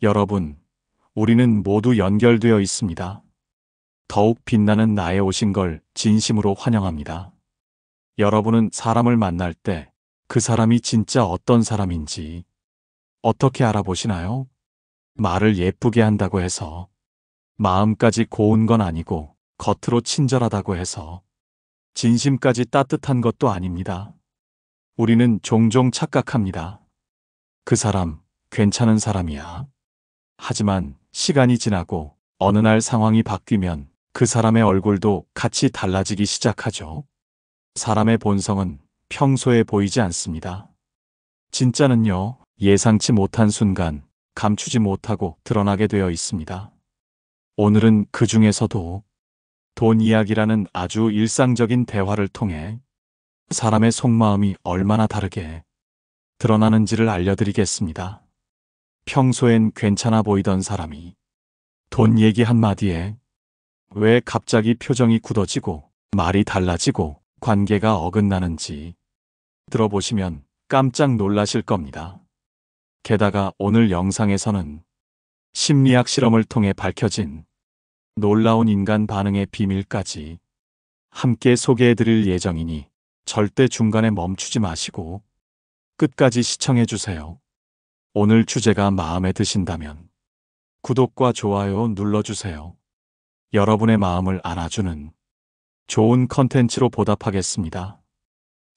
여러분, 우리는 모두 연결되어 있습니다. 더욱 빛나는 나에 오신 걸 진심으로 환영합니다. 여러분은 사람을 만날 때 그 사람이 진짜 어떤 사람인지 어떻게 알아보시나요? 말을 예쁘게 한다고 해서, 마음까지 고운 건 아니고, 겉으로 친절하다고 해서 진심까지 따뜻한 것도 아닙니다. 우리는 종종 착각합니다. 그 사람 괜찮은 사람이야. 하지만 시간이 지나고 어느 날 상황이 바뀌면 그 사람의 얼굴도 같이 달라지기 시작하죠. 사람의 본성은 평소에 보이지 않습니다. 진짜는요, 예상치 못한 순간 감추지 못하고 드러나게 되어 있습니다. 오늘은 그 중에서도 돈 이야기라는 아주 일상적인 대화를 통해 사람의 속마음이 얼마나 다르게 드러나는지를 알려드리겠습니다. 평소엔 괜찮아 보이던 사람이 돈 얘기 한마디에 왜 갑자기 표정이 굳어지고 말이 달라지고 관계가 어긋나는지 들어보시면 깜짝 놀라실 겁니다. 게다가 오늘 영상에서는 심리학 실험을 통해 밝혀진 놀라운 인간 반응의 비밀까지 함께 소개해드릴 예정이니 절대 중간에 멈추지 마시고 끝까지 시청해주세요. 오늘 주제가 마음에 드신다면 구독과 좋아요 눌러주세요. 여러분의 마음을 안아주는 좋은 컨텐츠로 보답하겠습니다.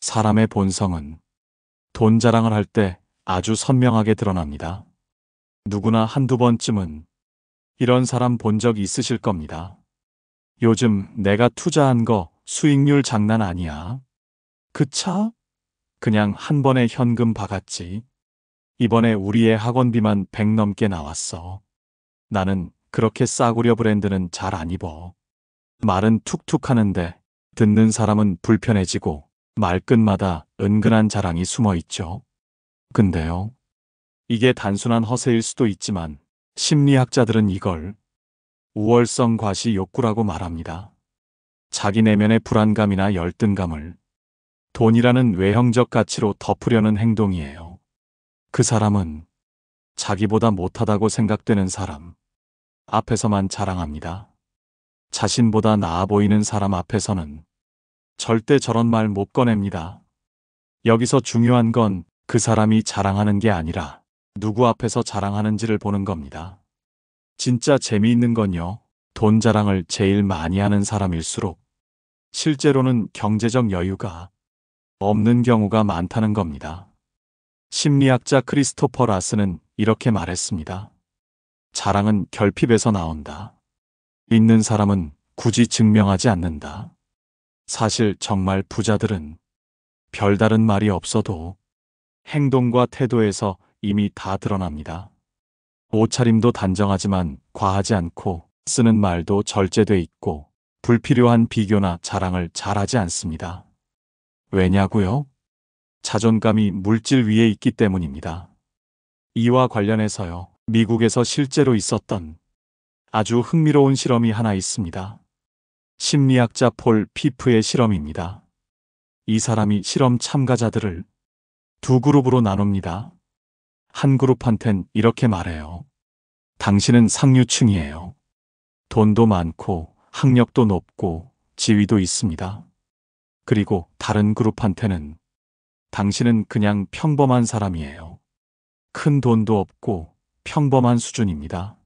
사람의 본성은 돈 자랑을 할 때 아주 선명하게 드러납니다. 누구나 한두 번쯤은 이런 사람 본 적 있으실 겁니다. 요즘 내가 투자한 거 수익률 장난 아니야. 그 차? 그냥 한 번에 현금 박았지. 이번에 우리 애 학원비만 100 넘게 나왔어. 나는 그렇게 싸구려 브랜드는 잘 안 입어. 말은 툭툭 하는데 듣는 사람은 불편해지고 말끝마다 은근한 자랑이 숨어 있죠. 근데요, 이게 단순한 허세일 수도 있지만 심리학자들은 이걸 우월성 과시 욕구라고 말합니다. 자기 내면의 불안감이나 열등감을 돈이라는 외형적 가치로 덮으려는 행동이에요. 그 사람은 자기보다 못하다고 생각되는 사람 앞에서만 자랑합니다. 자신보다 나아 보이는 사람 앞에서는 절대 저런 말 못 꺼냅니다. 여기서 중요한 건 그 사람이 자랑하는 게 아니라 누구 앞에서 자랑하는지를 보는 겁니다. 진짜 재미있는 건요, 돈 자랑을 제일 많이 하는 사람일수록 실제로는 경제적 여유가 없는 경우가 많다는 겁니다. 심리학자 크리스토퍼 라스는 이렇게 말했습니다. 자랑은 결핍에서 나온다. 있는 사람은 굳이 증명하지 않는다. 사실 정말 부자들은 별다른 말이 없어도 행동과 태도에서 이미 다 드러납니다. 옷차림도 단정하지만 과하지 않고 쓰는 말도 절제돼 있고 불필요한 비교나 자랑을 잘하지 않습니다. 왜냐고요? 자존감이 물질 위에 있기 때문입니다. 이와 관련해서요, 미국에서 실제로 있었던 아주 흥미로운 실험이 하나 있습니다. 심리학자 폴 피프의 실험입니다. 이 사람이 실험 참가자들을 두 그룹으로 나눕니다. 한 그룹한텐 이렇게 말해요. 당신은 상류층이에요. 돈도 많고 학력도 높고 지위도 있습니다. 그리고 다른 그룹한테는 당신은 그냥 평범한 사람이에요. 큰 돈도 없고 평범한 수준입니다.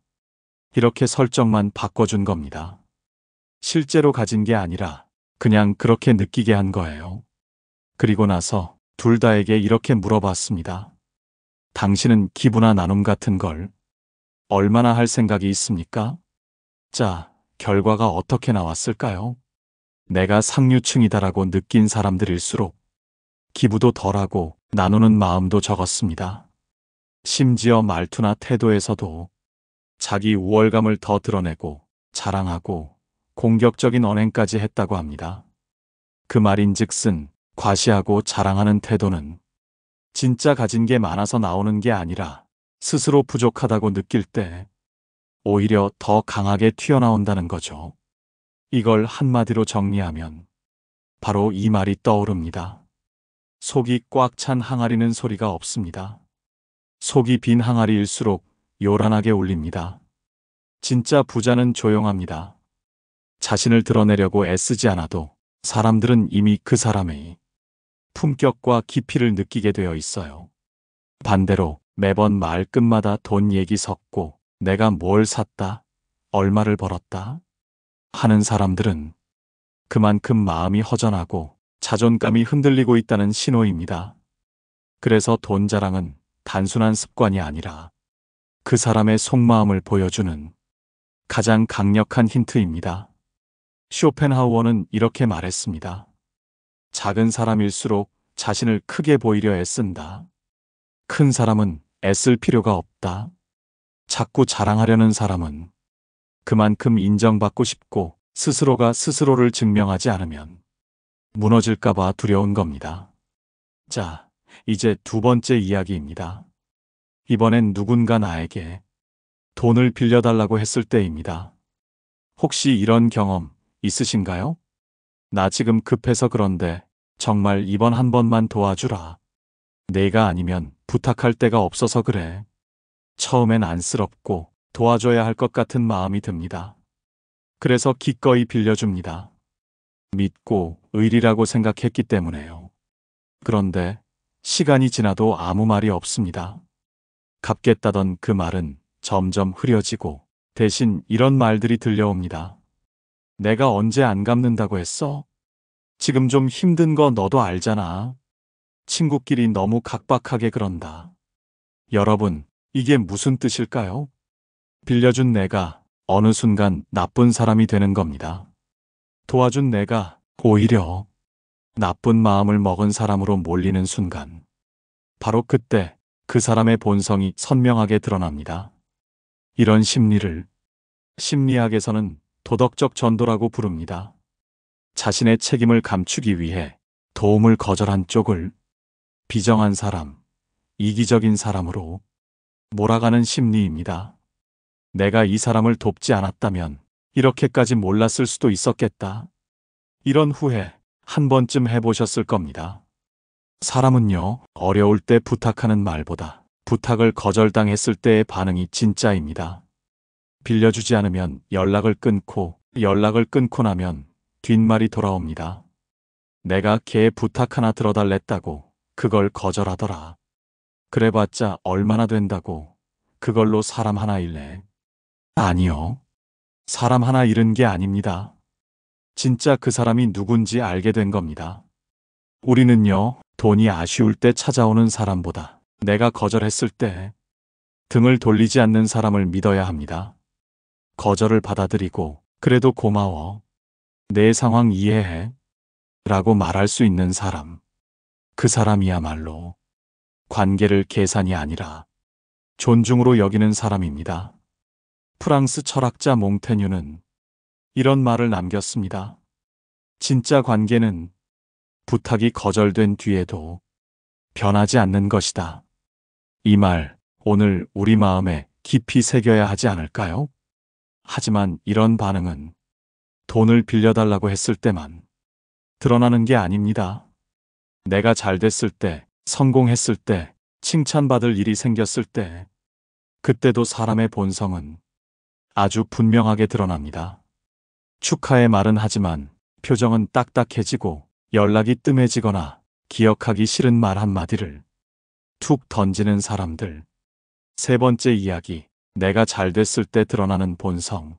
이렇게 설정만 바꿔준 겁니다. 실제로 가진 게 아니라 그냥 그렇게 느끼게 한 거예요. 그리고 나서 둘 다에게 이렇게 물어봤습니다. 당신은 기부나 나눔 같은 걸 얼마나 할 생각이 있습니까? 자, 결과가 어떻게 나왔을까요? 내가 상류층이다라고 느낀 사람들일수록 기부도 덜하고 나누는 마음도 적었습니다. 심지어 말투나 태도에서도 자기 우월감을 더 드러내고 자랑하고 공격적인 언행까지 했다고 합니다. 그 말인즉슨 과시하고 자랑하는 태도는 진짜 가진 게 많아서 나오는 게 아니라 스스로 부족하다고 느낄 때 오히려 더 강하게 튀어나온다는 거죠. 이걸 한마디로 정리하면 바로 이 말이 떠오릅니다. 속이 꽉 찬 항아리는 소리가 없습니다. 속이 빈 항아리일수록 요란하게 울립니다. 진짜 부자는 조용합니다. 자신을 드러내려고 애쓰지 않아도 사람들은 이미 그 사람의 품격과 깊이를 느끼게 되어 있어요. 반대로 매번 말끝마다 돈 얘기 섞고 내가 뭘 샀다, 얼마를 벌었다 하는 사람들은 그만큼 마음이 허전하고 자존감이 흔들리고 있다는 신호입니다. 그래서 돈 자랑은 단순한 습관이 아니라 그 사람의 속마음을 보여주는 가장 강력한 힌트입니다. 쇼펜하우어는 이렇게 말했습니다. 작은 사람일수록 자신을 크게 보이려 애쓴다. 큰 사람은 애쓸 필요가 없다. 자꾸 자랑하려는 사람은 그만큼 인정받고 싶고 스스로가 스스로를 증명하지 않으면 무너질까봐 두려운 겁니다. 자, 이제 두 번째 이야기입니다. 이번엔 누군가 나에게 돈을 빌려달라고 했을 때입니다. 혹시 이런 경험 있으신가요? 나 지금 급해서 그런데 정말 이번 한 번만 도와주라. 내가 아니면 부탁할 데가 없어서 그래. 처음엔 안쓰럽고 도와줘야 할 것 같은 마음이 듭니다. 그래서 기꺼이 빌려줍니다. 믿고 의리라고 생각했기 때문에요. 그런데 시간이 지나도 아무 말이 없습니다. 갚겠다던 그 말은 점점 흐려지고 대신 이런 말들이 들려옵니다. 내가 언제 안 갚는다고 했어? 지금 좀 힘든 거 너도 알잖아. 친구끼리 너무 각박하게 그런다. 여러분, 이게 무슨 뜻일까요? 빌려준 내가 어느 순간 나쁜 사람이 되는 겁니다. 도와준 내가 오히려 나쁜 마음을 먹은 사람으로 몰리는 순간, 바로 그때 그 사람의 본성이 선명하게 드러납니다. 이런 심리를 심리학에서는 도덕적 전도라고 부릅니다. 자신의 책임을 감추기 위해 도움을 거절한 쪽을 비정한 사람, 이기적인 사람으로 몰아가는 심리입니다. 내가 이 사람을 돕지 않았다면 이렇게까지 몰랐을 수도 있었겠다. 이런 후회 한 번쯤 해보셨을 겁니다. 사람은요, 어려울 때 부탁하는 말보다 부탁을 거절당했을 때의 반응이 진짜입니다. 빌려주지 않으면 연락을 끊고 나면 뒷말이 돌아옵니다. 내가 걔 부탁 하나 들어달랬다고 그걸 거절하더라. 그래봤자 얼마나 된다고 그걸로 사람 하나 잃네. 아니요. 사람 하나 잃은 게 아닙니다. 진짜 그 사람이 누군지 알게 된 겁니다. 우리는요, 돈이 아쉬울 때 찾아오는 사람보다 내가 거절했을 때 등을 돌리지 않는 사람을 믿어야 합니다. 거절을 받아들이고 그래도 고마워. 내 상황 이해해. 라고 말할 수 있는 사람. 그 사람이야말로 관계를 계산이 아니라 존중으로 여기는 사람입니다. 프랑스 철학자 몽테뉴는 이런 말을 남겼습니다. 진짜 관계는 부탁이 거절된 뒤에도 변하지 않는 것이다. 이 말, 오늘 우리 마음에 깊이 새겨야 하지 않을까요? 하지만 이런 반응은 돈을 빌려달라고 했을 때만 드러나는 게 아닙니다. 내가 잘 됐을 때, 성공했을 때, 칭찬받을 일이 생겼을 때, 그때도 사람의 본성은 아주 분명하게 드러납니다. 축하의 말은 하지만 표정은 딱딱해지고 연락이 뜸해지거나 기억하기 싫은 말 한마디를 툭 던지는 사람들. 세 번째 이야기, 내가 잘 됐을 때 드러나는 본성.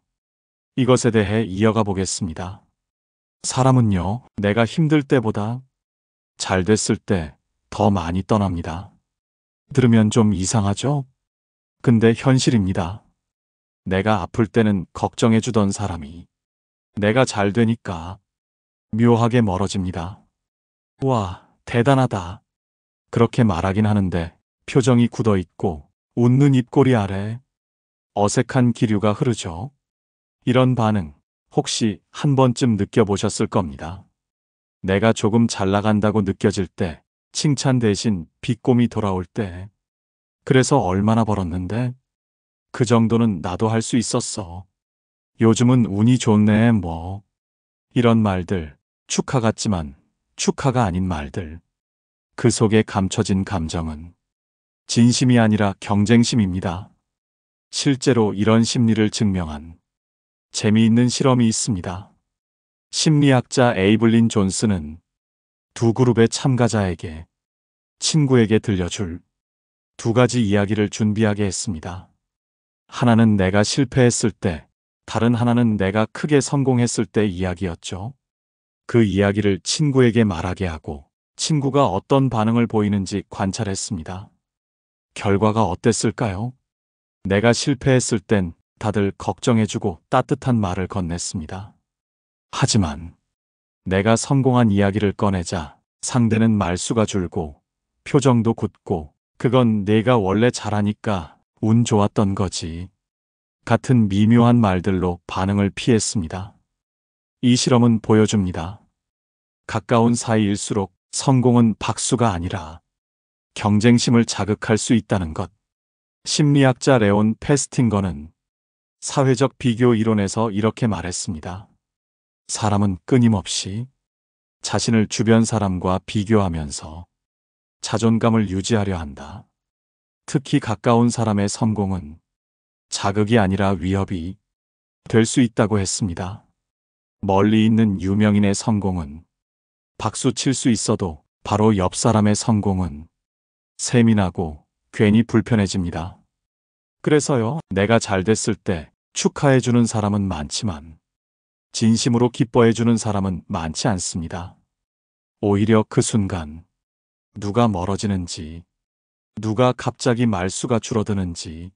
이것에 대해 이어가 보겠습니다. 사람은요, 내가 힘들 때보다 잘 됐을 때 더 많이 떠납니다. 들으면 좀 이상하죠? 근데 현실입니다. 내가 아플 때는 걱정해주던 사람이 내가 잘 되니까 묘하게 멀어집니다. 와, 대단하다. 그렇게 말하긴 하는데 표정이 굳어 있고 웃는 입꼬리 아래 어색한 기류가 흐르죠. 이런 반응 혹시 한 번쯤 느껴보셨을 겁니다. 내가 조금 잘 나간다고 느껴질 때, 칭찬 대신 비꼼이 돌아올 때, 그래서 얼마나 벌었는데? 그 정도는 나도 할 수 있었어. 요즘은 운이 좋네 뭐. 이런 말들, 축하 같지만 축하가 아닌 말들. 그 속에 감춰진 감정은 진심이 아니라 경쟁심입니다. 실제로 이런 심리를 증명한 재미있는 실험이 있습니다. 심리학자 에이블린 존스는 두 그룹의 참가자에게 친구에게 들려줄 두 가지 이야기를 준비하게 했습니다. 하나는 내가 실패했을 때, 다른 하나는 내가 크게 성공했을 때 이야기였죠. 그 이야기를 친구에게 말하게 하고 친구가 어떤 반응을 보이는지 관찰했습니다. 결과가 어땠을까요? 내가 실패했을 땐 다들 걱정해주고 따뜻한 말을 건넸습니다. 하지만 내가 성공한 이야기를 꺼내자 상대는 말수가 줄고 표정도 굳고 그건 내가 원래 잘하니까 운 좋았던 거지. 같은 미묘한 말들로 반응을 피했습니다. 이 실험은 보여줍니다. 가까운 사이일수록 성공은 박수가 아니라 경쟁심을 자극할 수 있다는 것. 심리학자 레온 페스팅거는 사회적 비교 이론에서 이렇게 말했습니다. 사람은 끊임없이 자신을 주변 사람과 비교하면서 자존감을 유지하려 한다. 특히 가까운 사람의 성공은 자극이 아니라 위협이 될 수 있다고 했습니다. 멀리 있는 유명인의 성공은 박수 칠 수 있어도 바로 옆 사람의 성공은 세민하고 괜히 불편해집니다. 그래서요, 내가 잘 됐을 때 축하해주는 사람은 많지만 진심으로 기뻐해주는 사람은 많지 않습니다. 오히려 그 순간 누가 멀어지는지, 누가 갑자기 말수가 줄어드는지,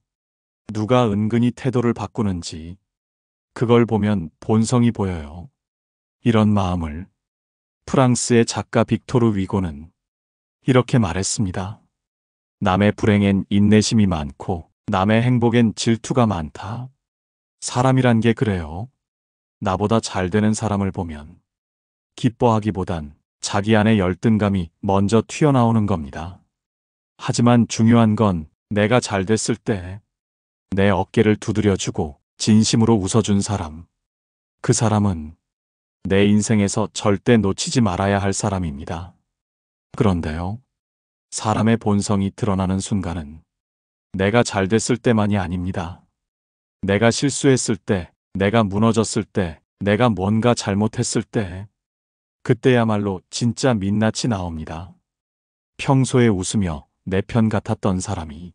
누가 은근히 태도를 바꾸는지 그걸 보면 본성이 보여요. 이런 마음을 프랑스의 작가 빅토르 위고는 이렇게 말했습니다. 남의 불행엔 인내심이 많고 남의 행복엔 질투가 많다. 사람이란 게 그래요. 나보다 잘 되는 사람을 보면 기뻐하기보단 자기 안의 열등감이 먼저 튀어나오는 겁니다. 하지만 중요한 건 내가 잘 됐을 때 내 어깨를 두드려주고 진심으로 웃어준 사람. 그 사람은 내 인생에서 절대 놓치지 말아야 할 사람입니다. 그런데요, 사람의 본성이 드러나는 순간은 내가 잘 됐을 때만이 아닙니다. 내가 실수했을 때, 내가 무너졌을 때, 내가 뭔가 잘못했을 때, 그때야말로 진짜 민낯이 나옵니다. 평소에 웃으며 내 편 같았던 사람이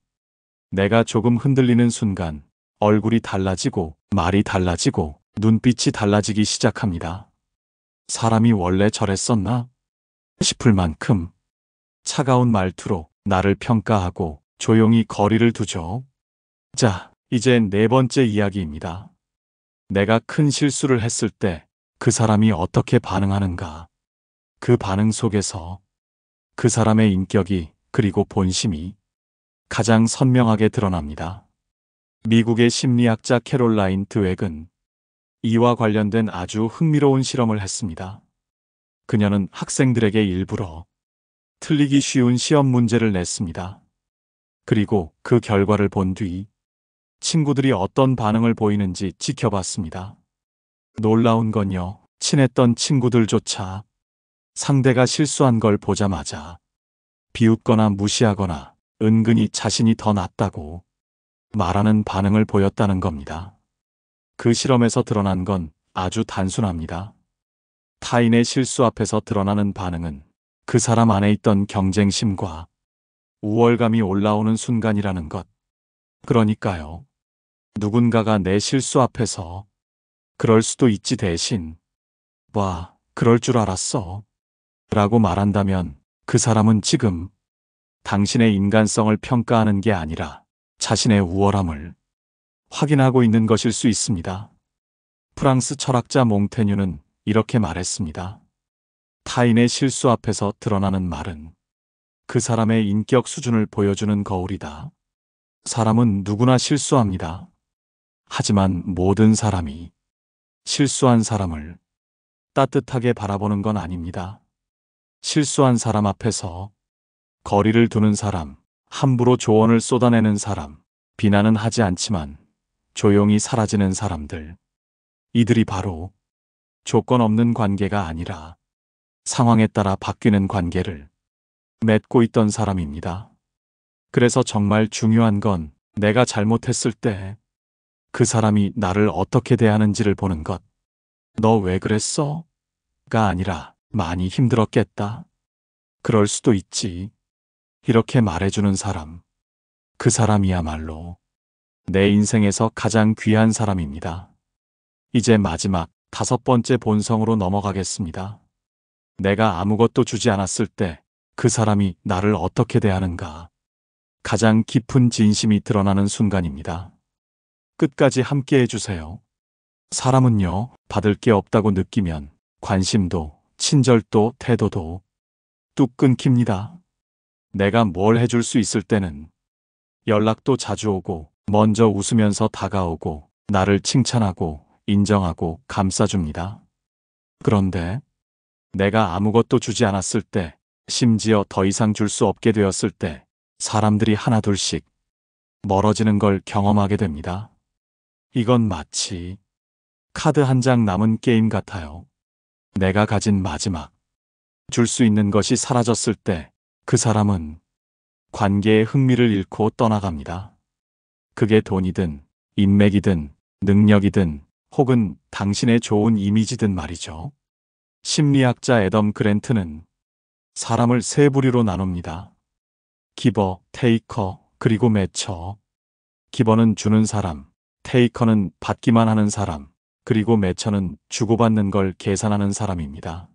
내가 조금 흔들리는 순간 얼굴이 달라지고 말이 달라지고 눈빛이 달라지기 시작합니다. 사람이 원래 저랬었나 싶을 만큼 차가운 말투로 나를 평가하고 조용히 거리를 두죠. 자, 이제 네 번째 이야기입니다. 내가 큰 실수를 했을 때 그 사람이 어떻게 반응하는가. 그 반응 속에서 그 사람의 인격이 그리고 본심이 가장 선명하게 드러납니다. 미국의 심리학자 캐롤라인 드웩은 이와 관련된 아주 흥미로운 실험을 했습니다. 그녀는 학생들에게 일부러 틀리기 쉬운 시험 문제를 냈습니다. 그리고 그 결과를 본 뒤 친구들이 어떤 반응을 보이는지 지켜봤습니다. 놀라운 건요, 친했던 친구들조차 상대가 실수한 걸 보자마자 비웃거나 무시하거나 은근히 자신이 더 낫다고 말하는 반응을 보였다는 겁니다. 그 실험에서 드러난 건 아주 단순합니다. 타인의 실수 앞에서 드러나는 반응은 그 사람 안에 있던 경쟁심과 우월감이 올라오는 순간이라는 것. 그러니까요, 누군가가 내 실수 앞에서 그럴 수도 있지 대신 와, 그럴 줄 알았어 라고 말한다면 그 사람은 지금 당신의 인간성을 평가하는 게 아니라 자신의 우월함을 확인하고 있는 것일 수 있습니다. 프랑스 철학자 몽테뉴는 이렇게 말했습니다. 타인의 실수 앞에서 드러나는 말은 그 사람의 인격 수준을 보여주는 거울이다. 사람은 누구나 실수합니다. 하지만 모든 사람이 실수한 사람을 따뜻하게 바라보는 건 아닙니다. 실수한 사람 앞에서 거리를 두는 사람, 함부로 조언을 쏟아내는 사람, 비난은 하지 않지만 조용히 사라지는 사람들. 이들이 바로 조건 없는 관계가 아니라 상황에 따라 바뀌는 관계를 맺고 있던 사람입니다. 그래서 정말 중요한 건 내가 잘못했을 때 그 사람이 나를 어떻게 대하는지를 보는 것. 너 왜 그랬어? 가 아니라 많이 힘들었겠다. 그럴 수도 있지. 이렇게 말해주는 사람. 그 사람이야말로 내 인생에서 가장 귀한 사람입니다. 이제 마지막 5번째 본성으로 넘어가겠습니다. 내가 아무것도 주지 않았을 때 그 사람이 나를 어떻게 대하는가. 가장 깊은 진심이 드러나는 순간입니다. 끝까지 함께 해주세요. 사람은요, 받을 게 없다고 느끼면 관심도, 친절도, 태도도 뚝 끊깁니다. 내가 뭘 해줄 수 있을 때는 연락도 자주 오고, 먼저 웃으면서 다가오고, 나를 칭찬하고, 인정하고, 감싸줍니다. 그런데 내가 아무것도 주지 않았을 때, 심지어 더 이상 줄 수 없게 되었을 때, 사람들이 하나둘씩 멀어지는 걸 경험하게 됩니다. 이건 마치 카드 한 장 남은 게임 같아요. 내가 가진 마지막, 줄 수 있는 것이 사라졌을 때 그 사람은 관계의 흥미를 잃고 떠나갑니다. 그게 돈이든 인맥이든 능력이든 혹은 당신의 좋은 이미지든 말이죠. 심리학자 애덤 그랜트는 사람을 세 부류로 나눕니다. 기버, 테이커, 그리고 매처. 기버는 주는 사람, 테이커는 받기만 하는 사람, 그리고 매처는 주고받는 걸 계산하는 사람입니다.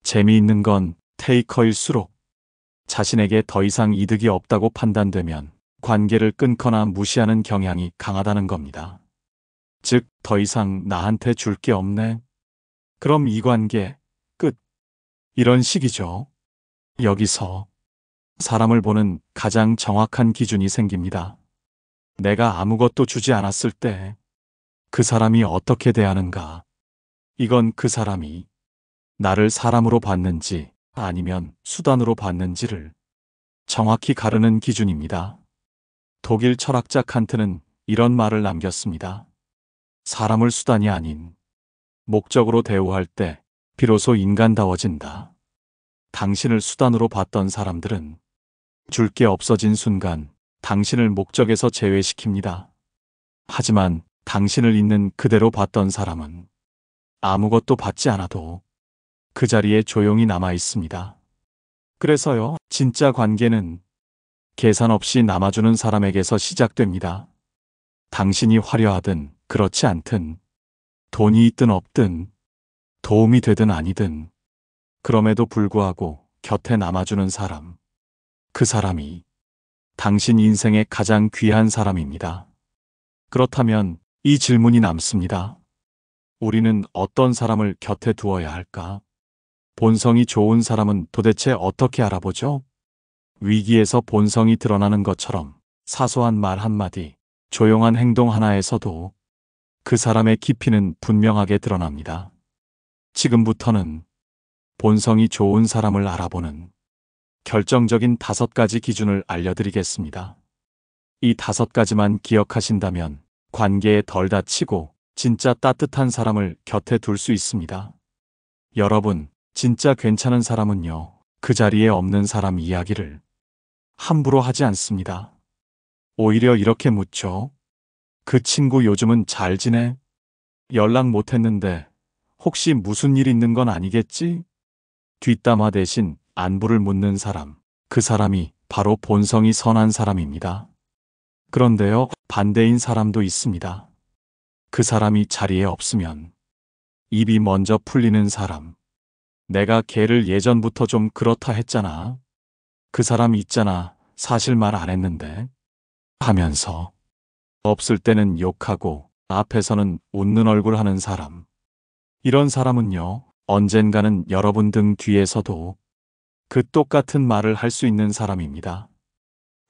재미있는 건 테이커일수록 자신에게 더 이상 이득이 없다고 판단되면 관계를 끊거나 무시하는 경향이 강하다는 겁니다. 즉, 더 이상 나한테 줄 게 없네. 그럼 이 관계 끝. 이런 식이죠. 여기서 사람을 보는 가장 정확한 기준이 생깁니다. 내가 아무것도 주지 않았을 때 그 사람이 어떻게 대하는가. 이건 그 사람이 나를 사람으로 봤는지 아니면 수단으로 봤는지를 정확히 가르는 기준입니다. 독일 철학자 칸트는 이런 말을 남겼습니다. 사람을 수단이 아닌 목적으로 대우할 때 비로소 인간다워진다. 당신을 수단으로 봤던 사람들은 줄 게 없어진 순간 당신을 목적에서 제외시킵니다. 하지만 당신을 있는 그대로 봤던 사람은 아무것도 받지 않아도 그 자리에 조용히 남아 있습니다. 그래서요, 진짜 관계는 계산 없이 남아주는 사람에게서 시작됩니다. 당신이 화려하든 그렇지 않든, 돈이 있든 없든, 도움이 되든 아니든, 그럼에도 불구하고 곁에 남아주는 사람. 그 사람이 당신 인생의 가장 귀한 사람입니다. 그렇다면 이 질문이 남습니다. 우리는 어떤 사람을 곁에 두어야 할까? 본성이 좋은 사람은 도대체 어떻게 알아보죠? 위기에서 본성이 드러나는 것처럼 사소한 말 한마디, 조용한 행동 하나에서도 그 사람의 깊이는 분명하게 드러납니다. 지금부터는 본성이 좋은 사람을 알아보는 결정적인 5가지 기준을 알려드리겠습니다. 이 5가지만 기억하신다면 관계에 덜 다치고 진짜 따뜻한 사람을 곁에 둘 수 있습니다. 여러분, 진짜 괜찮은 사람은요, 그 자리에 없는 사람 이야기를 함부로 하지 않습니다. 오히려 이렇게 묻죠. 그 친구 요즘은 잘 지내? 연락 못했는데 혹시 무슨 일 있는 건 아니겠지? 뒷담화 대신 안부를 묻는 사람, 그 사람이 바로 본성이 선한 사람입니다. 그런데요, 반대인 사람도 있습니다. 그 사람이 자리에 없으면 입이 먼저 풀리는 사람. 내가 걔를 예전부터 좀 그렇다 했잖아. 그 사람 있잖아. 사실 말 안 했는데. 하면서 없을 때는 욕하고 앞에서는 웃는 얼굴 하는 사람. 이런 사람은요, 언젠가는 여러분 등 뒤에서도 그 똑같은 말을 할 수 있는 사람입니다.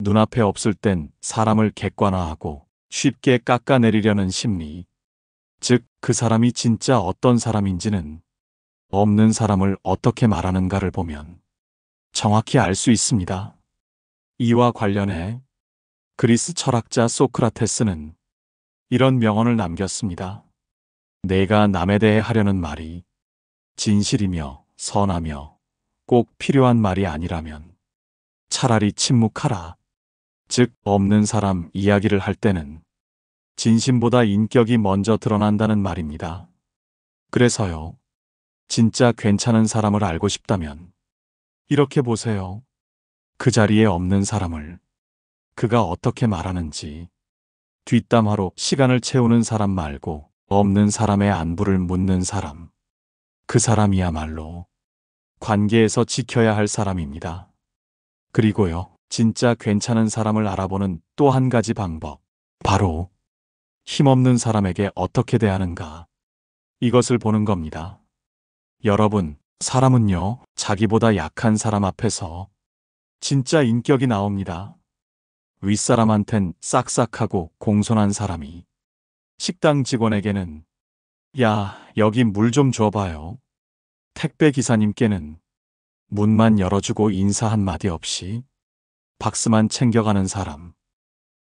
눈앞에 없을 땐 사람을 객관화하고 쉽게 깎아내리려는 심리. 즉, 그 사람이 진짜 어떤 사람인지는 없는 사람을 어떻게 말하는가를 보면 정확히 알 수 있습니다. 이와 관련해 그리스 철학자 소크라테스는 이런 명언을 남겼습니다. 내가 남에 대해 하려는 말이 진실이며 선하며 꼭 필요한 말이 아니라면 차라리 침묵하라. 즉, 없는 사람 이야기를 할 때는 진심보다 인격이 먼저 드러난다는 말입니다. 그래서요, 진짜 괜찮은 사람을 알고 싶다면 이렇게 보세요. 그 자리에 없는 사람을 그가 어떻게 말하는지. 뒷담화로 시간을 채우는 사람 말고 없는 사람의 안부를 묻는 사람. 그 사람이야말로 관계에서 지켜야 할 사람입니다. 그리고요, 진짜 괜찮은 사람을 알아보는 또 한 가지 방법. 바로 힘없는 사람에게 어떻게 대하는가. 이것을 보는 겁니다. 여러분, 사람은요, 자기보다 약한 사람 앞에서 진짜 인격이 나옵니다. 윗사람한텐 싹싹하고 공손한 사람이 식당 직원에게는 야, 여기 물 좀 줘봐요. 택배 기사님께는 문만 열어주고 인사 한마디 없이 박스만 챙겨가는 사람.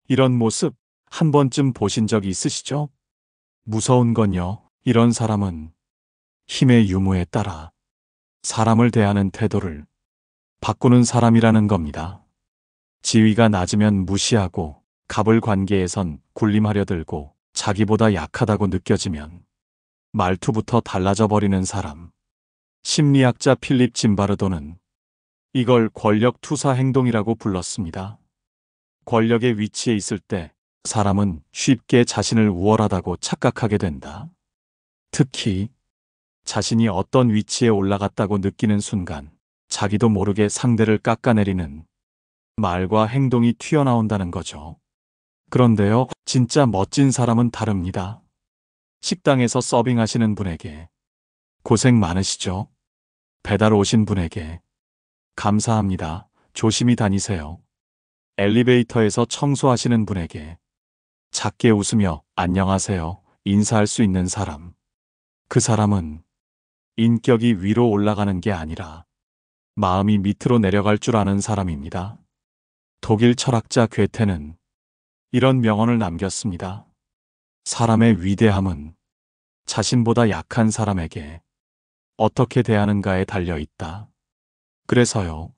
이런 모습 한 번쯤 보신 적 있으시죠? 무서운 건요, 이런 사람은 힘의 유무에 따라 사람을 대하는 태도를 바꾸는 사람이라는 겁니다. 지위가 낮으면 무시하고 갑을 관계에선 군림하려 들고 자기보다 약하다고 느껴지면 말투부터 달라져 버리는 사람. 심리학자 필립 짐바르도는 이걸 권력 투사 행동이라고 불렀습니다. 권력의 위치에 있을 때 사람은 쉽게 자신을 우월하다고 착각하게 된다. 특히 자신이 어떤 위치에 올라갔다고 느끼는 순간 자기도 모르게 상대를 깎아내리는 말과 행동이 튀어나온다는 거죠. 그런데요, 진짜 멋진 사람은 다릅니다. 식당에서 서빙하시는 분에게 고생 많으시죠? 배달 오신 분에게 감사합니다. 조심히 다니세요. 엘리베이터에서 청소하시는 분에게 작게 웃으며 안녕하세요. 인사할 수 있는 사람. 그 사람은 인격이 위로 올라가는 게 아니라 마음이 밑으로 내려갈 줄 아는 사람입니다. 독일 철학자 괴테는 이런 명언을 남겼습니다. 사람의 위대함은 자신보다 약한 사람에게 어떻게 대하는가에 달려 있다. 그래서요,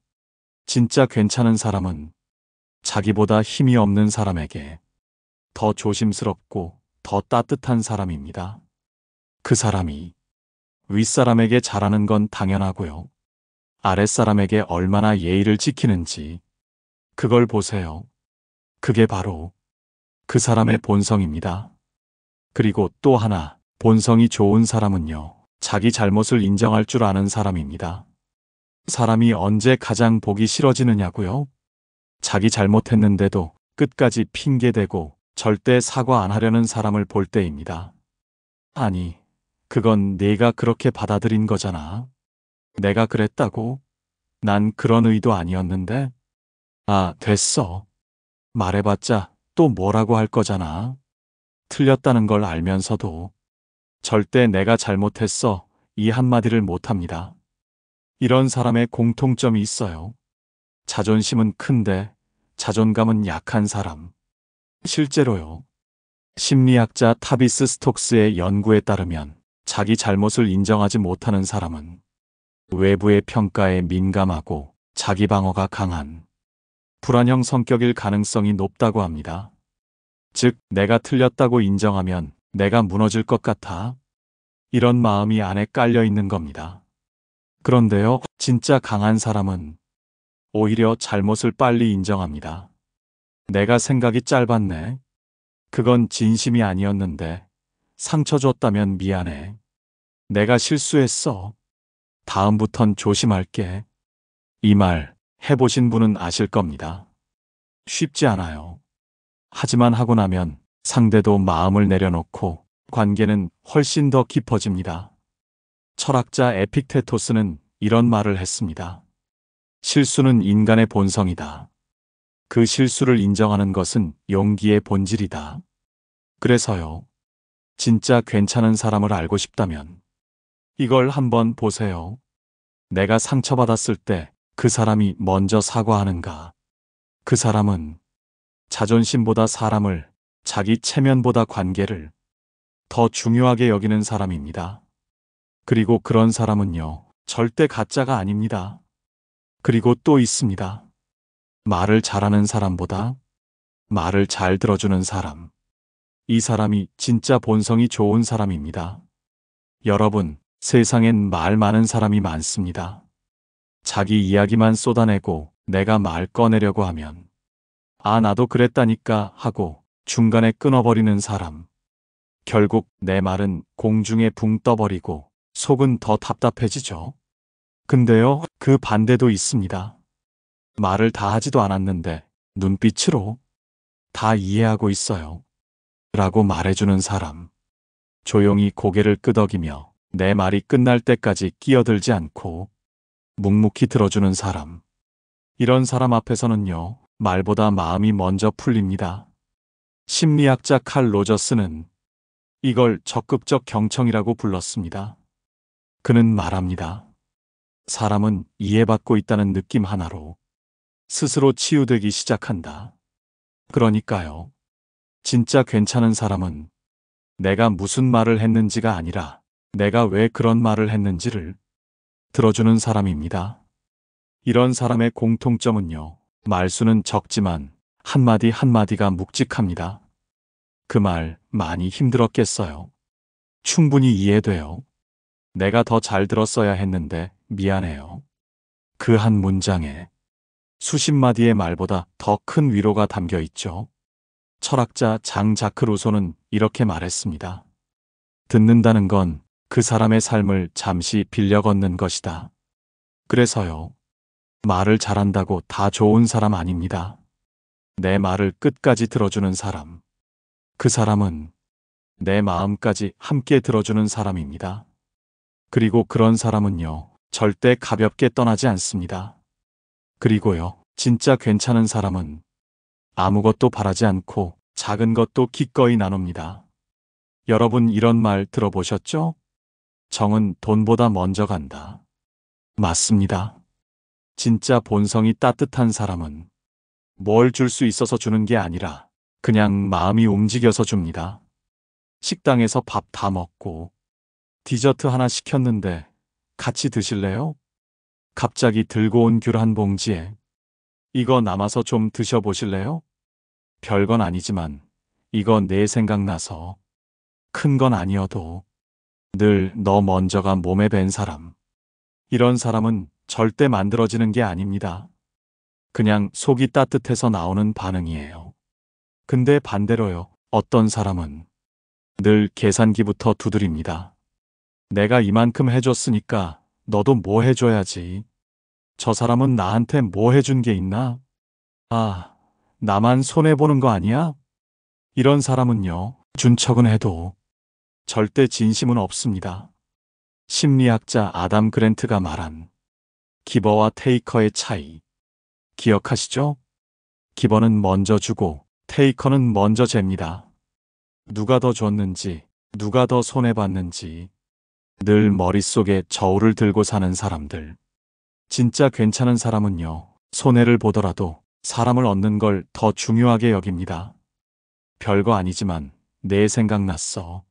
진짜 괜찮은 사람은 자기보다 힘이 없는 사람에게 더 조심스럽고 더 따뜻한 사람입니다. 그 사람이 윗사람에게 잘하는 건 당연하고요. 아랫사람에게 얼마나 예의를 지키는지 그걸 보세요. 그게 바로 그 사람의 본성입니다. 그리고 또 하나, 본성이 좋은 사람은요, 자기 잘못을 인정할 줄 아는 사람입니다. 사람이 언제 가장 보기 싫어지느냐고요? 자기 잘못했는데도 끝까지 핑계대고 절대 사과 안 하려는 사람을 볼 때입니다. 아니, 그건 네가 그렇게 받아들인 거잖아. 내가 그랬다고? 난 그런 의도 아니었는데? 아, 됐어. 말해봤자 또 뭐라고 할 거잖아. 틀렸다는 걸 알면서도 절대 내가 잘못했어 이 한마디를 못합니다. 이런 사람의 공통점이 있어요. 자존심은 큰데 자존감은 약한 사람. 실제로요. 심리학자 타비스 스톡스의 연구에 따르면 자기 잘못을 인정하지 못하는 사람은 외부의 평가에 민감하고 자기 방어가 강한 불안형 성격일 가능성이 높다고 합니다. 즉, 내가 틀렸다고 인정하면 내가 무너질 것 같아. 이런 마음이 안에 깔려 있는 겁니다. 그런데요, 진짜 강한 사람은 오히려 잘못을 빨리 인정합니다. 내가 생각이 짧았네. 그건 진심이 아니었는데 상처 줬다면 미안해. 내가 실수했어. 다음부턴 조심할게. 이 말 해보신 분은 아실 겁니다. 쉽지 않아요. 하지만 하고 나면 상대도 마음을 내려놓고 관계는 훨씬 더 깊어집니다. 철학자 에픽테토스는 이런 말을 했습니다. 실수는 인간의 본성이다. 그 실수를 인정하는 것은 용기의 본질이다. 그래서요, 진짜 괜찮은 사람을 알고 싶다면 이걸 한번 보세요. 내가 상처받았을 때 그 사람이 먼저 사과하는가? 그 사람은 자존심보다 사람을, 자기 체면보다 관계를 더 중요하게 여기는 사람입니다. 그리고 그런 사람은요, 절대 가짜가 아닙니다. 그리고 또 있습니다. 말을 잘하는 사람보다 말을 잘 들어주는 사람. 이 사람이 진짜 본성이 좋은 사람입니다. 여러분, 세상엔 말 많은 사람이 많습니다. 자기 이야기만 쏟아내고 내가 말 꺼내려고 하면 아, 나도 그랬다니까 하고 중간에 끊어버리는 사람. 결국 내 말은 공중에 붕 떠버리고 속은 더 답답해지죠. 근데요, 그 반대도 있습니다. 말을 다 하지도 않았는데 눈빛으로 다 이해하고 있어요. 라고 말해주는 사람. 조용히 고개를 끄덕이며 내 말이 끝날 때까지 끼어들지 않고 묵묵히 들어주는 사람. 이런 사람 앞에서는요, 말보다 마음이 먼저 풀립니다. 심리학자 칼 로저스는 이걸 적극적 경청이라고 불렀습니다. 그는 말합니다. 사람은 이해받고 있다는 느낌 하나로 스스로 치유되기 시작한다. 그러니까요. 진짜 괜찮은 사람은 내가 무슨 말을 했는지가 아니라 내가 왜 그런 말을 했는지를 들어주는 사람입니다. 이런 사람의 공통점은요. 말수는 적지만 한마디 한마디가 묵직합니다. 그 말 많이 힘들었겠어요. 충분히 이해돼요. 내가 더 잘 들었어야 했는데 미안해요. 그 한 문장에 수십 마디의 말보다 더 큰 위로가 담겨 있죠. 철학자 장 자크 루소는 이렇게 말했습니다. 듣는다는 건 그 사람의 삶을 잠시 빌려 걷는 것이다. 그래서요. 말을 잘한다고 다 좋은 사람 아닙니다. 내 말을 끝까지 들어주는 사람. 그 사람은 내 마음까지 함께 들어주는 사람입니다. 그리고 그런 사람은요, 절대 가볍게 떠나지 않습니다. 그리고요, 진짜 괜찮은 사람은 아무것도 바라지 않고 작은 것도 기꺼이 나눕니다. 여러분 이런 말 들어보셨죠? 정은 돈보다 먼저 간다. 맞습니다. 진짜 본성이 따뜻한 사람은 뭘 줄 수 있어서 주는 게 아니라 그냥 마음이 움직여서 줍니다. 식당에서 밥 다 먹고 디저트 하나 시켰는데 같이 드실래요? 갑자기 들고 온 귤 한 봉지에 이거 남아서 좀 드셔보실래요? 별건 아니지만 이거 내 생각나서 큰 건 아니어도 늘 너 먼저가 몸에 밴 사람. 이런 사람은 절대 만들어지는 게 아닙니다. 그냥 속이 따뜻해서 나오는 반응이에요. 근데 반대로요. 어떤 사람은 늘 계산기부터 두드립니다. 내가 이만큼 해줬으니까 너도 뭐 해줘야지. 저 사람은 나한테 뭐 해준 게 있나? 아, 나만 손해보는 거 아니야? 이런 사람은요, 준 척은 해도 절대 진심은 없습니다. 심리학자 아담 그랜트가 말한 기버와 테이커의 차이. 기억하시죠? 기버는 먼저 주고 테이커는 먼저 잽니다. 누가 더 줬는지, 누가 더 손해봤는지 늘 머릿속에 저울을 들고 사는 사람들. 진짜 괜찮은 사람은요, 손해를 보더라도 사람을 얻는 걸 더 중요하게 여깁니다. 별거 아니지만 내 생각났어.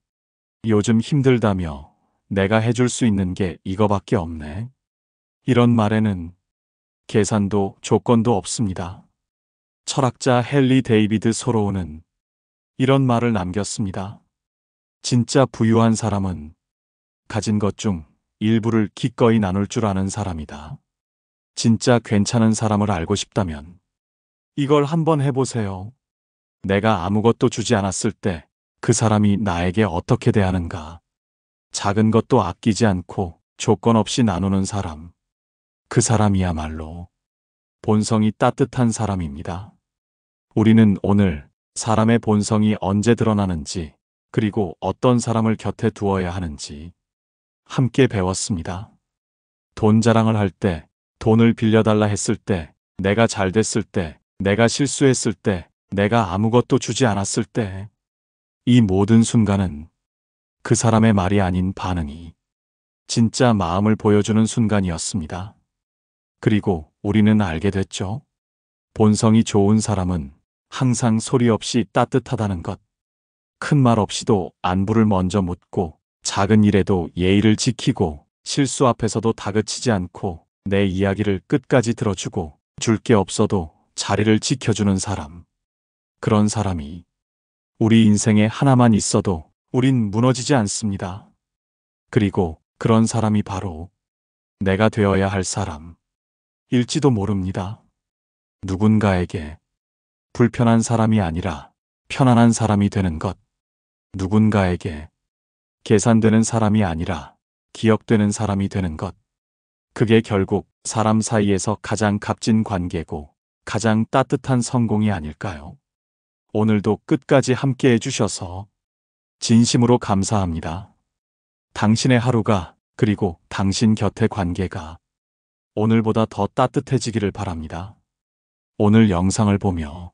요즘 힘들다며 내가 해줄 수 있는 게 이거밖에 없네. 이런 말에는 계산도 조건도 없습니다. 철학자 헨리 데이비드 소로우는 이런 말을 남겼습니다. 진짜 부유한 사람은 가진 것 중 일부를 기꺼이 나눌 줄 아는 사람이다. 진짜 괜찮은 사람을 알고 싶다면 이걸 한번 해보세요. 내가 아무것도 주지 않았을 때 그 사람이 나에게 어떻게 대하는가. 작은 것도 아끼지 않고 조건 없이 나누는 사람. 그 사람이야말로 본성이 따뜻한 사람입니다. 우리는 오늘 사람의 본성이 언제 드러나는지, 그리고 어떤 사람을 곁에 두어야 하는지 함께 배웠습니다. 돈 자랑을 할 때, 돈을 빌려달라 했을 때, 내가 잘 됐을 때, 내가 실수했을 때, 내가 아무것도 주지 않았을 때, 이 모든 순간은 그 사람의 말이 아닌 반응이 진짜 마음을 보여주는 순간이었습니다. 그리고 우리는 알게 됐죠. 본성이 좋은 사람은 항상 소리 없이 따뜻하다는 것. 큰 말 없이도 안부를 먼저 묻고 작은 일에도 예의를 지키고 실수 앞에서도 다그치지 않고 내 이야기를 끝까지 들어주고 줄 게 없어도 자리를 지켜주는 사람. 그런 사람이 우리 인생에 하나만 있어도 우린 무너지지 않습니다. 그리고 그런 사람이 바로 내가 되어야 할 사람일지도 모릅니다. 누군가에게 불편한 사람이 아니라 편안한 사람이 되는 것. 누군가에게 계산되는 사람이 아니라 기억되는 사람이 되는 것. 그게 결국 사람 사이에서 가장 값진 관계고 가장 따뜻한 성공이 아닐까요? 오늘도 끝까지 함께 해주셔서 진심으로 감사합니다. 당신의 하루가 그리고 당신 곁의 관계가 오늘보다 더 따뜻해지기를 바랍니다. 오늘 영상을 보며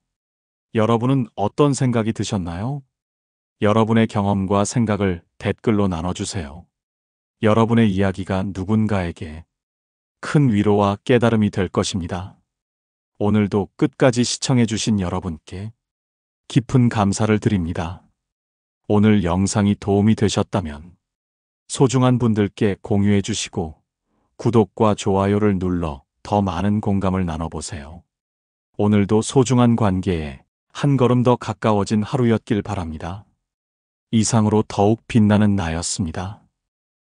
여러분은 어떤 생각이 드셨나요? 여러분의 경험과 생각을 댓글로 나눠주세요. 여러분의 이야기가 누군가에게 큰 위로와 깨달음이 될 것입니다. 오늘도 끝까지 시청해주신 여러분께 깊은 감사를 드립니다. 오늘 영상이 도움이 되셨다면 소중한 분들께 공유해 주시고 구독과 좋아요를 눌러 더 많은 공감을 나눠보세요. 오늘도 소중한 관계에 한 걸음 더 가까워진 하루였길 바랍니다. 이상으로 더욱 빛나는 나였습니다.